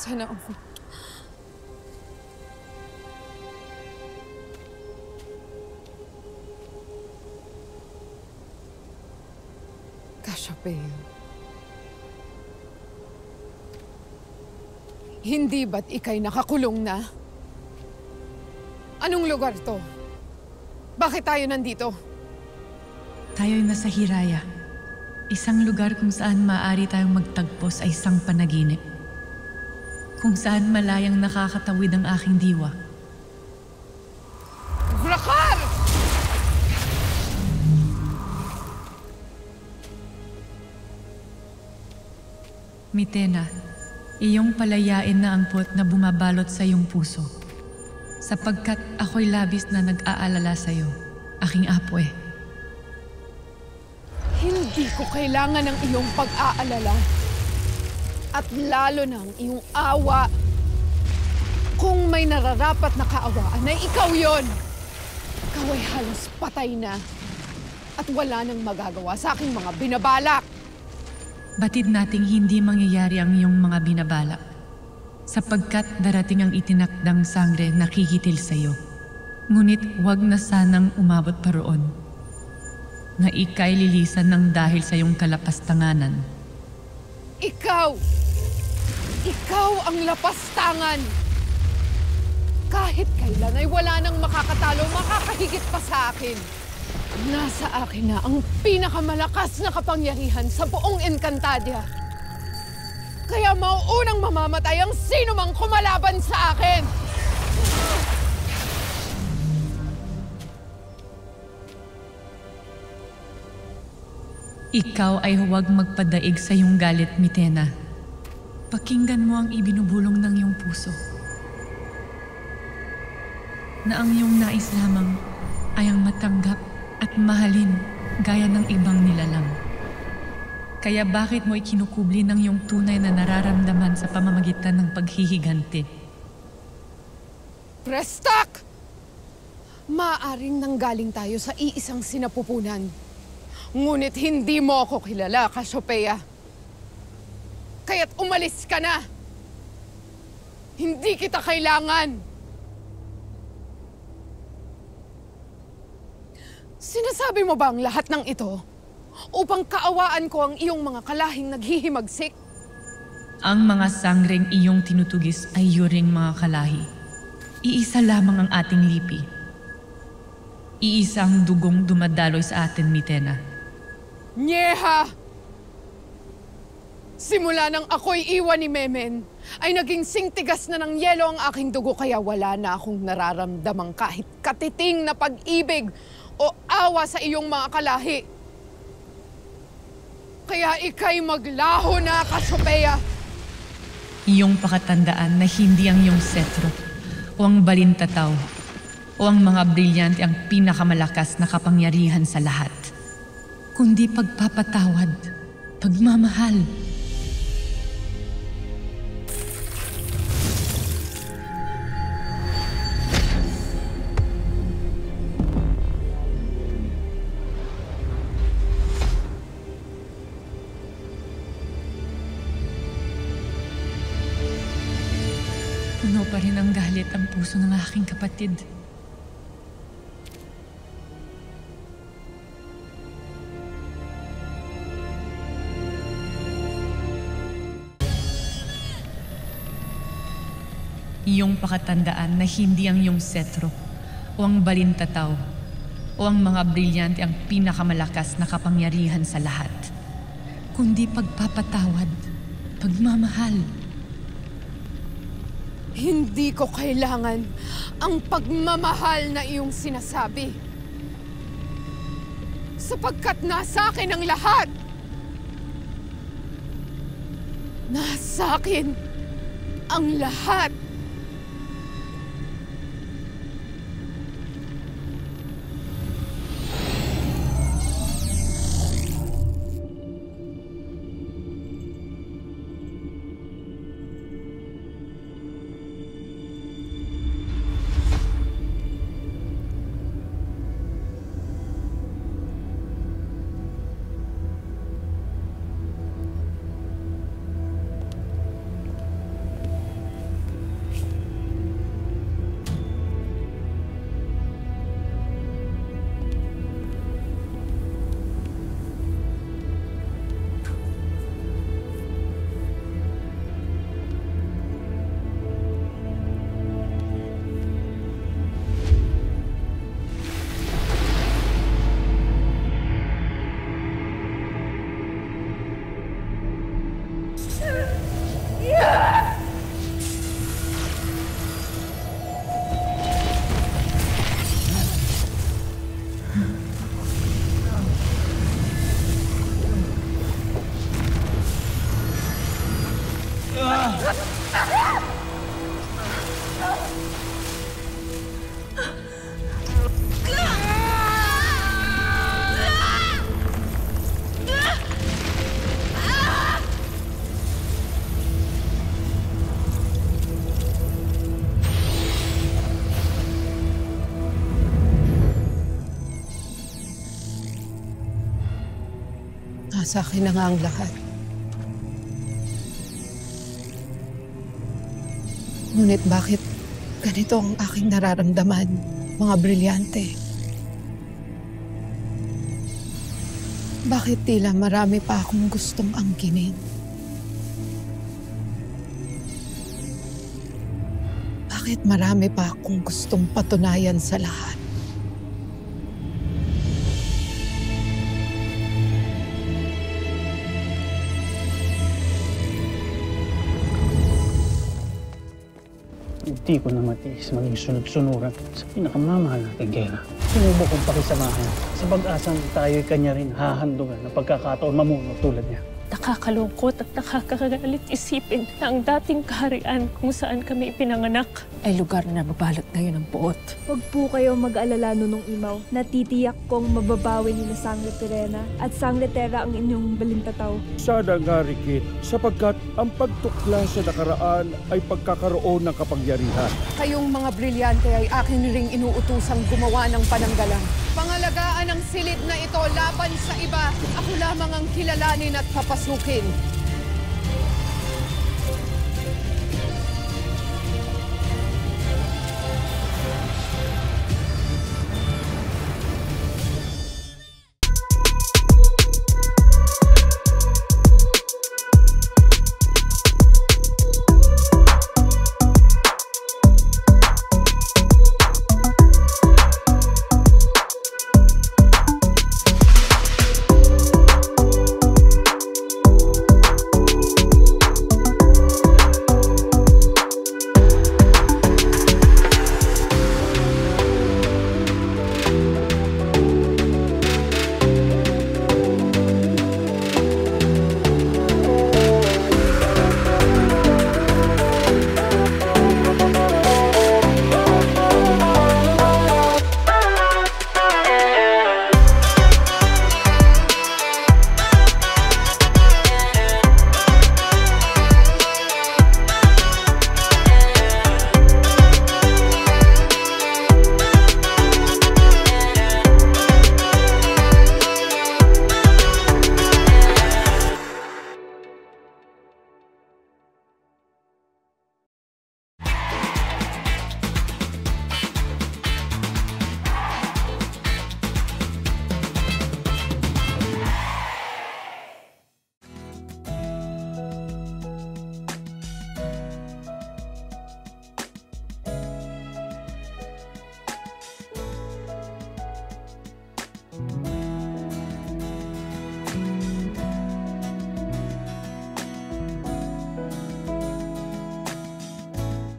Sana all. Cassiopeia. Hindi ba't ika'y nakakulong na? Anong lugar to? Bakit tayo nandito? Tayo'y nasa Hiraya. Isang lugar kung saan maaari tayong magtagpo sa isang panaginip. Kung saan malayang nakakatawid ang aking diwa. Vrakhar! Mitena, iyong palayain na ang puot na bumabalot sa iyong puso. Sapagkat ako'y labis na nag-aalala sa iyo, aking apwe. Hindi ko kailangan ng iyong pag-aalala. At lalo na ang iyong awa. Kung may nararapat na kaawaan, ay ikaw yon. Ikaw ay halos patay na. At wala nang magagawa sa aking mga binabalak. Batid nating hindi mangyayari ang iyong mga binabalak. Sapagkat darating ang itinakdang sangre na kikitil sa iyo. Ngunit huwag na sanang umabot pa roon. Na ika'y lilisan ng dahil sa iyong kalapastanganan. Ikaw! Ikaw ang lapastangan! Kahit kailan ay wala nang makakatalo, makakahigit pa sa akin. Nasa akin na ang pinakamalakas na kapangyarihan sa buong Encantadia. Kaya mauunang mamamatay ang sino mang kumalaban sa akin! Ikaw ay huwag magpadaig sa iyong galit, Mitena. Pakinggan mo ang ibinubulong ng iyong puso. Na ang iyong nais lamang ay ang matanggap at mahalin gaya ng ibang nilalang. Kaya bakit mo ikinukubli ng iyong tunay na nararamdaman sa pamamagitan ng paghihiganti? Prestak! Maaring nanggaling tayo sa iisang sinapupunan. Ngunit hindi mo ako kilala, Cassiopeia. Kaya't umalis ka na! Hindi kita kailangan! Sinasabi mo ba ang lahat ng ito upang kaawaan ko ang iyong mga kalahing naghihimagsik? Ang mga sangreng iyong tinutugis ay yuring mga kalahi. Iisa lamang ang ating lipi. Iisa ang dugong dumadaloy sa atin, Mitena. Nyeha! Simula nang ako'y iwan ni Memen, ay naging singtigas na ng yelo ang aking dugo kaya wala na akong nararamdamang kahit katiting na pag-ibig o awa sa iyong mga kalahi. Kaya ika'y maglaho na, Cassiopeia! Iyong pakatandaan na hindi ang iyong setro o ang balintataw o ang mga brilyante ang pinakamalakas na kapangyarihan sa lahat. Kundi pagpapatawad, pagmamahal. Puno pa rin ang galit ang puso ng aking kapatid. Iyong pakatandaan na hindi ang iyong setro o ang balintataw o ang mga brilyante ang pinakamalakas na kapangyarihan sa lahat, kundi pagpapatawad, pagmamahal. Hindi ko kailangan ang pagmamahal na iyong sinasabi. Sapagkat nasa akin ang lahat. Nasa akin ang lahat. Nasa akin na nga ang lahat. Ngunit bakit ganito ang aking nararamdaman, mga brilyante? Bakit tila marami pa akong gustong angkinin? Bakit marami pa akong gustong patunayan sa lahat? Hindi ko na matiis maging sunod-sunuran sa pinakamamahal nating gera. Sinubo kong pakisamahan sa pag-asang tayo'y kanya rin hahandugan ng pagkakataon mamuno tulad niya. Nakakalungkot at nakakagalit isipin na ang dating kaharian kung saan kami ipinanganak ay lugar na mabalot ngayon ng puot. Huwag po kayo mag-alala, Nunong Imaw. Natitiyak kong mababawi ni na Sangre Terena at Sangre Terra ang inyong balintataw. Sana nga, Rikit, sapagkat ang pagtukla sa nakaraan ay pagkakaroon ng kapangyarihan. Kayong mga brilyante ay akin ring inuutusang gumawa ng pananggalang. Pangalagaan ang silid na ito laban sa iba. Ako lamang ang kilalanin at papasukin.